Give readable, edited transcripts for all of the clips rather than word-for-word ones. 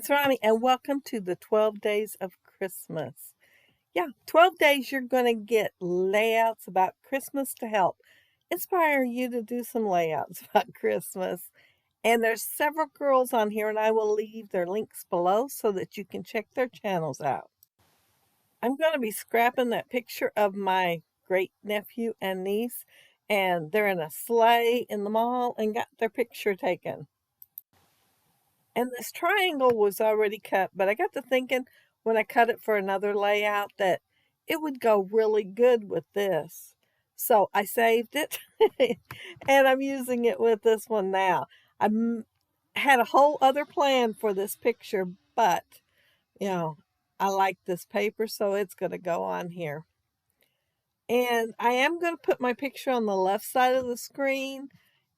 it's Ronnie, and welcome to the 12 Days of Christmas. Yeah, 12 days you're going to get layouts about Christmas to help inspire you to do some layouts about Christmas. And there's several girls on here, and I will leave their links below so that you can check their channels out. I'm going to be scrapping that picture of my great nephew and niece, and they're in a sleigh in the mall and got their picture taken. And this triangle was already cut, but I got to thinking when I cut it for another layout that it would go really good with this. So I saved it and I'm using it with this one now. I had a whole other plan for this picture, but I like this paper, so it's going to go on here. And I am going to put my picture on the left side of the screen.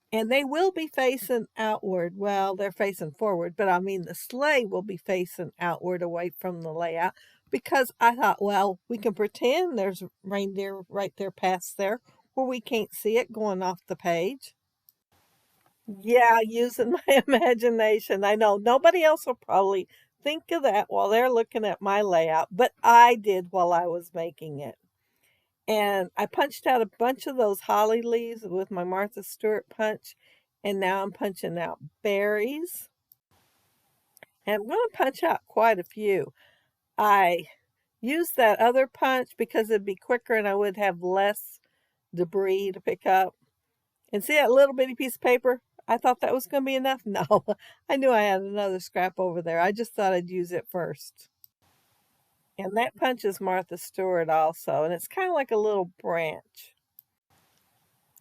And they will be facing outward. Well, they're facing forward, but I mean the sleigh will be facing outward away from the layout because I thought, well, we can pretend there's reindeer right there past there where we can't see it going off the page. Yeah, using my imagination. I know nobody else will probably think of that while they're looking at my layout, but I did while I was making it. And I punched out a bunch of those holly leaves with my Martha Stewart punch. And now I'm punching out berries. And I'm going to punch out quite a few. I used that other punch because it'd be quicker and I would have less debris to pick up. And see that little bitty piece of paper? I thought that was going to be enough. No, I knew I had another scrap over there. I just thought I'd use it first. And that punch is Martha Stewart also, and it's kind of like a little branch.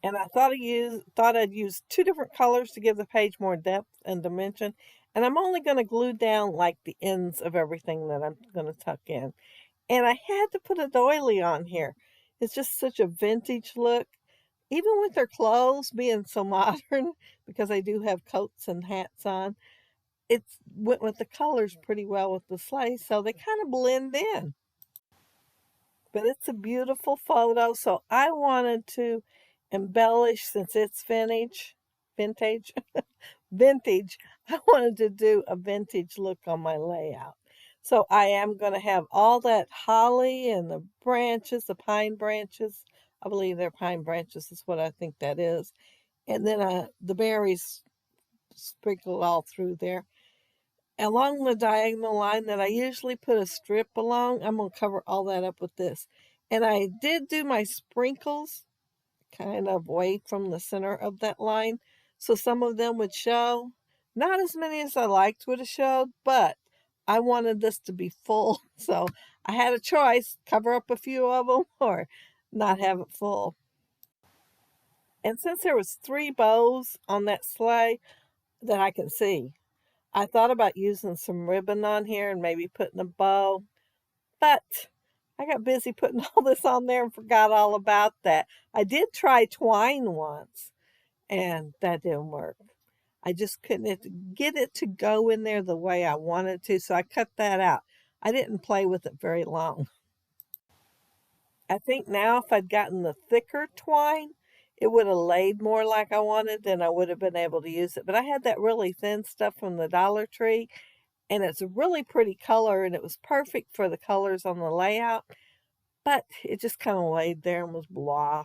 And I thought I'd use two different colors to give the page more depth and dimension. And I'm only going to glue down like the ends of everything that I'm going to tuck in. And I had to put a doily on here. It's just such a vintage look. Even with their clothes being so modern, because they do have coats and hats on, it went with the colors pretty well with the sleigh, so they kind of blend in. But it's a beautiful photo, so I wanted to embellish since it's vintage, vintage. I wanted to do a vintage look on my layout. So I am going to have all that holly and the branches, the pine branches. I believe they're pine branches is what I think that is. And then the berries sprinkled all through there. Along the diagonal line that I usually put a strip along, I'm going to cover all that up with this. And I did do my sprinkles kind of away from the center of that line, so some of them would show. Not as many as I liked would have showed, but I wanted this to be full, so I had a choice, cover up a few of them or not have it full. And since there was 3 bows on that sleigh that I can see, I thought about using some ribbon on here and maybe putting a bow, but I got busy putting all this on there and forgot all about that. I did try twine once, and that didn't work. I just couldn't get it to go in there the way I wanted to, so I cut that out. I didn't play with it very long. I think now if I'd gotten the thicker twine, it would have laid more like I wanted, then I would have been able to use it. But I had that really thin stuff from the Dollar Tree, and it's a really pretty color, and it was perfect for the colors on the layout, but it just kind of laid there and was blah.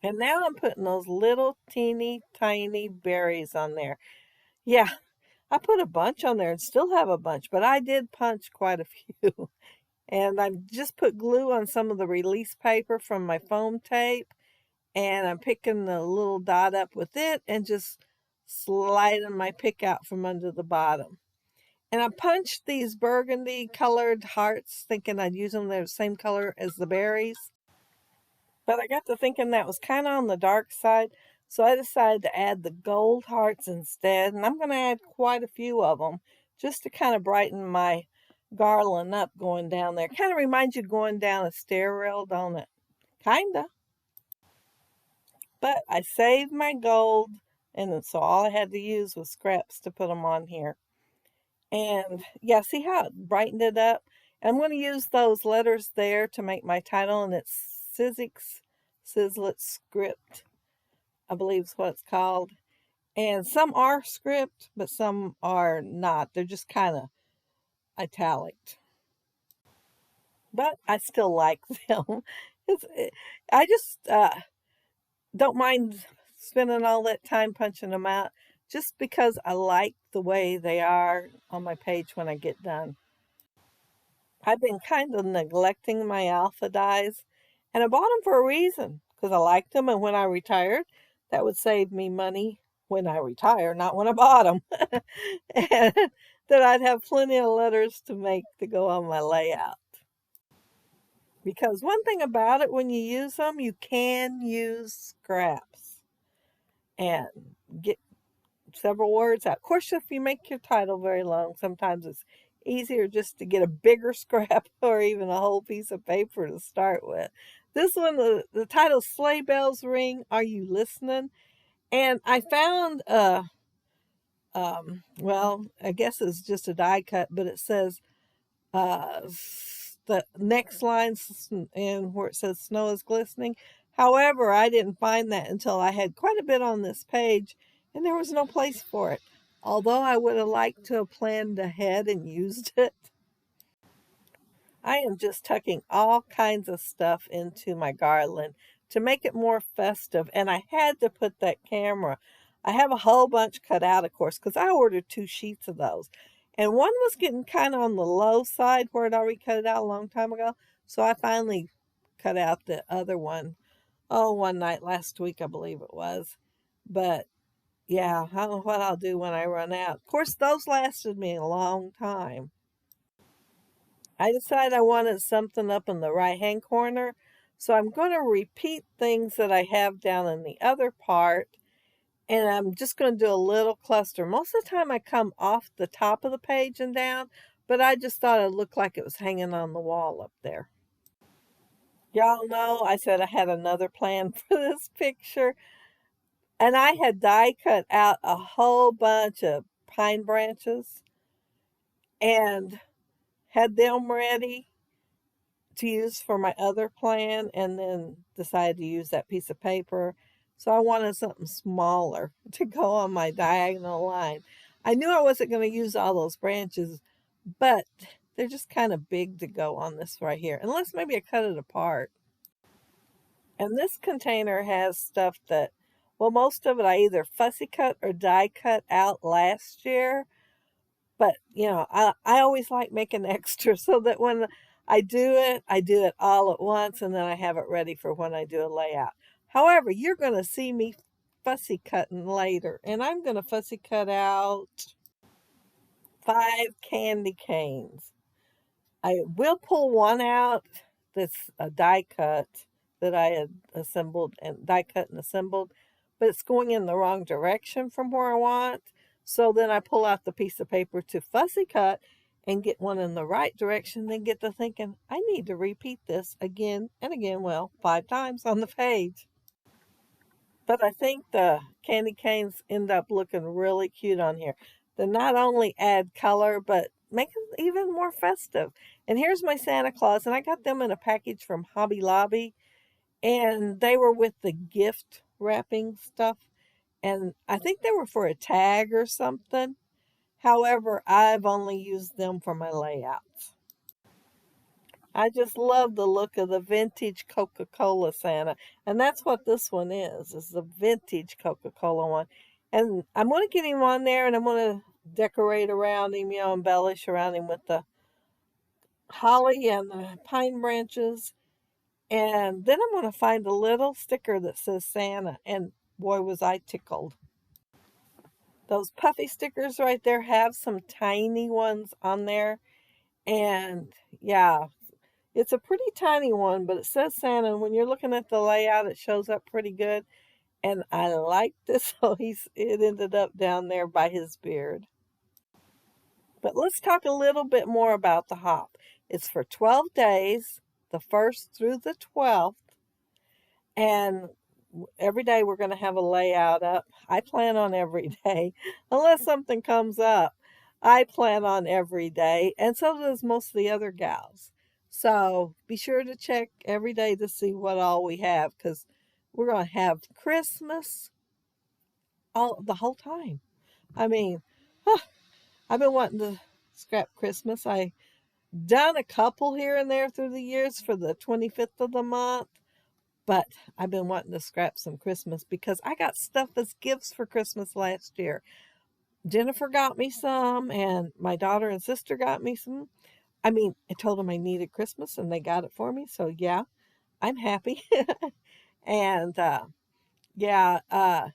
And now I'm putting those little teeny tiny berries on there. Yeah, I put a bunch on there and still have a bunch, but I did punch quite a few. And I just put glue on some of the release paper from my foam tape. And I'm picking the little dot up with it and just sliding my pick out from under the bottom. And I punched these burgundy colored hearts thinking I'd use them. They're the same color as the berries. But I got to thinking that was kind of on the dark side. So I decided to add the gold hearts instead. And I'm going to add quite a few of them just to kind of brighten my garland up going down there. Kind of reminds you of going down a stair rail, don't it? Kinda. But I saved my gold, and so all I had to use was scraps to put them on here. And yeah, see how it brightened it up? I'm going to use those letters there to make my title, and it's Sizzlet Script, I believe is what it's called. And some are script, but some are not. They're just kind of italic. But I still like them. It's, I just don't mind spending all that time punching them out just because I like the way they are on my page when I get done. I've been kind of neglecting my alpha dies, and I bought them for a reason because I liked them, and when I retired, that would save me money when I retire, not when I bought them. And that I'd have plenty of letters to make to go on my layout. Because one thing about it, when you use them, you can use scraps and get several words out. Of course, if you make your title very long, sometimes it's easier just to get a bigger scrap or even a whole piece of paper to start with. This one, the title Sleigh Bells Ring, Are You Listening? And I found well, I guess it's just a die cut, but it says uh, the next line and where it says snow is glistening. However, I didn't find that until I had quite a bit on this page and there was no place for it. Although I would have liked to have planned ahead and used it. I am just tucking all kinds of stuff into my garland to make it more festive. And I had to put that camera. I have a whole bunch cut out, of course, because I ordered 2 sheets of those. And one was getting kind of on the low side where I'd already cut it out a long time ago. So I finally cut out the other one. Oh, one night last week, I believe it was. But yeah, I don't know what I'll do when I run out. Of course, those lasted me a long time. I decided I wanted something up in the right hand corner. So I'm going to repeat things that I have down in the other part. And I'm just going to do a little cluster. Most of the time I come off the top of the page and down. But I just thought it looked like it was hanging on the wall up there. Y'all know I said I had another plan for this picture. And I had die cut out a whole bunch of pine branches and had them ready to use for my other plan and then decided to use that piece of paper. So I wanted something smaller to go on my diagonal line. I knew I wasn't going to use all those branches, but they're just kind of big to go on this right here, unless maybe I cut it apart. And this container has stuff that, well, most of it I either fussy cut or die cut out last year. But, I always like making extra so that when I do it all at once and then I have it ready for when I do a layout. However, you're going to see me fussy cutting later, and I'm going to fussy cut out 5 candy canes. I will pull one out that's a die cut that I had assembled and die cut and assembled, but it's going in the wrong direction from where I want. So then I pull out the piece of paper to fussy cut and get one in the right direction, then get to thinking, I need to repeat this again and again, well, 5 times on the page. But I think the candy canes end up looking really cute on here. They not only add color, but make it even more festive. And here's my Santa Claus, and I got them in a package from Hobby Lobby, and they were with the gift wrapping stuff. And I think they were for a tag or something. However, I've only used them for my layouts. I just love the look of the vintage Coca-Cola Santa. And that's what this one is the vintage Coca-Cola one. And I'm going to get him on there and I'm going to decorate around him, embellish around him with the holly and the pine branches. And then I'm going to find a little sticker that says Santa. And boy, was I tickled. Those puffy stickers right there have some tiny ones on there. And yeah, it's a pretty tiny one, but it says Santa. And when you're looking at the layout, it shows up pretty good. And I like this, so it ended up down there by his beard. But let's talk a little bit more about the hop. It's for 12 days, the 1st through the 12th. And every day we're going to have a layout up. I plan on every day, unless something comes up. I plan on every day, and so does most of the other gals. So be sure to check every day to see what all we have, because we're going to have Christmas, all the whole time. I mean, huh, I've been wanting to scrap Christmas. I done a couple here and there through the years for the 25th of the month, but I've been wanting to scrap some Christmas because I got stuff as gifts for Christmas last year. Jennifer got me some, and my daughter and sister got me some. I mean, I told them I needed Christmas, and they got it for me. So yeah, I'm happy. And yeah, I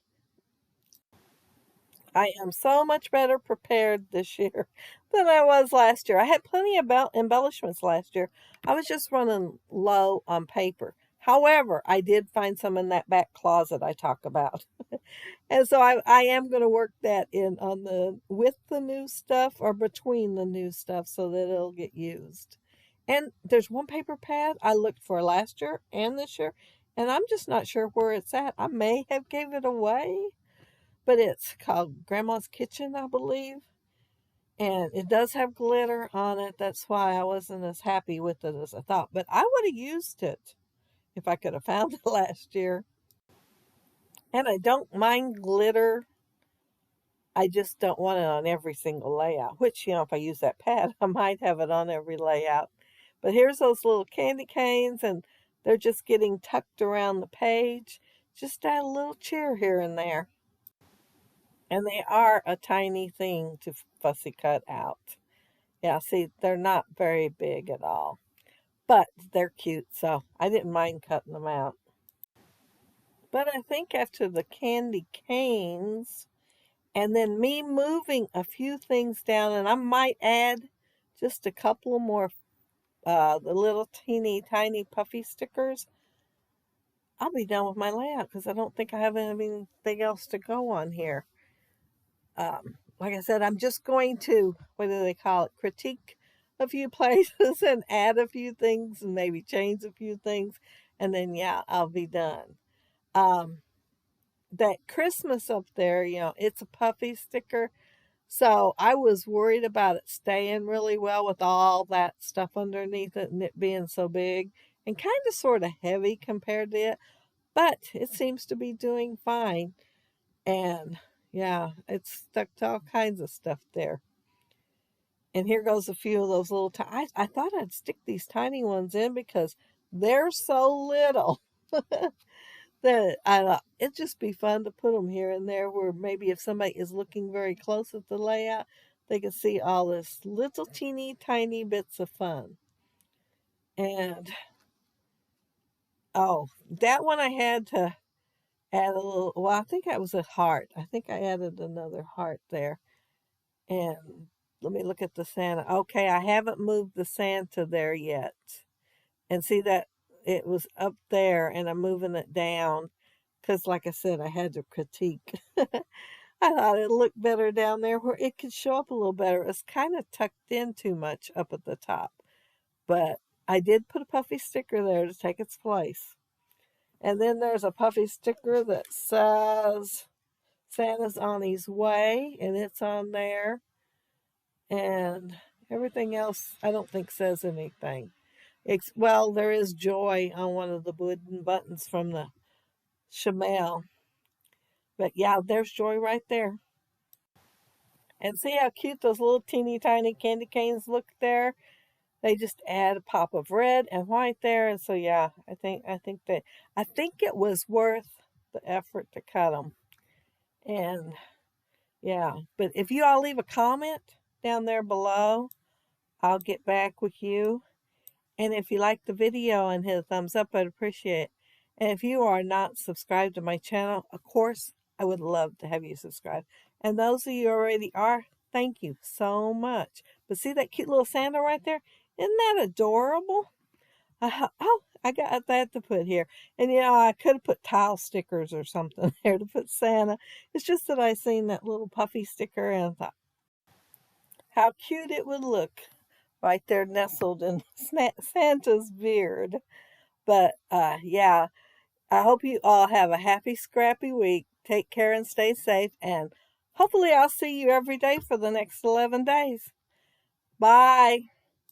am so much better prepared this year than I was last year. I had plenty of embellishments last year. I was just running low on paper. However, I did find some in that back closet I talk about. And so I am going to work that in on the with the new stuff or between the new stuff so that it'll get used. And there's one paper pad I looked for last year and this year, and I'm just not sure where it's at. I may have gave it away, but it's called Grandma's Kitchen, I believe. And it does have glitter on it. That's why I wasn't as happy with it as I thought. But I would have used it if I could have found it last year. And I don't mind glitter. I just don't want it on every single layout, which, if I use that pad, I might have it on every layout. But here's those little candy canes, and they're just getting tucked around the page. Just add a little cheer here and there. And they are a tiny thing to fussy cut out. Yeah, see, they're not very big at all. But they're cute, so I didn't mind cutting them out. But I think after the candy canes, and then me moving a few things down, and I might add just a couple more, the little teeny tiny puffy stickers, I'll be done with my layout because I don't think I have anything else to go on here. Like I said, I'm just going to, what do they call it, critique a few places and add a few things and maybe change a few things. And then, yeah, I'll be done. Um, that Christmas up there, it's a puffy sticker. So I was worried about it staying really well with all that stuff underneath it and it being so big and kind of sort of heavy compared to it. But it seems to be doing fine. And yeah, it's stuck to all kinds of stuff there. And here goes a few of those little I thought I'd stick these tiny ones in because they're so little that I thought it'd just be fun to put them here and there where maybe if somebody is looking very close at the layout, they can see all this little teeny tiny bits of fun. And oh, that one I had to add a little, well, I think that was a heart. I think I added another heart there. And let me look at the Santa. Okay, I haven't moved the Santa there yet. And see that it was up there and I'm moving it down because, like I said, I had to critique. I thought it looked better down there where it could show up a little better. It's kind of tucked in too much up at the top. But I did put a puffy sticker there to take its place. And then there's a puffy sticker that says Santa's on his way, and it's on there. And everything else I don't think says anything. Well, there is joy on one of the wooden buttons from the Chamel. But yeah, there's joy right there. And see how cute those little teeny tiny candy canes look there? They just add a pop of red and white there. And so yeah, I think it was worth the effort to cut them. And yeah, but if you all leave a comment down there below, I'll get back with you. And if you like the video and hit a thumbs up, I'd appreciate it. And if you are not subscribed to my channel, of course, I would love to have you subscribe. And those of you already are, thank you so much. But see that cute little Santa right there? Isn't that adorable? Oh, I got that to put here. And I could have put tile stickers or something there to put Santa. It's just that I seen that little puffy sticker and thought how cute it would look right there nestled in Santa's beard. But yeah, I hope you all have a happy, scrappy week. Take care and stay safe. And hopefully I'll see you every day for the next 11 days. Bye.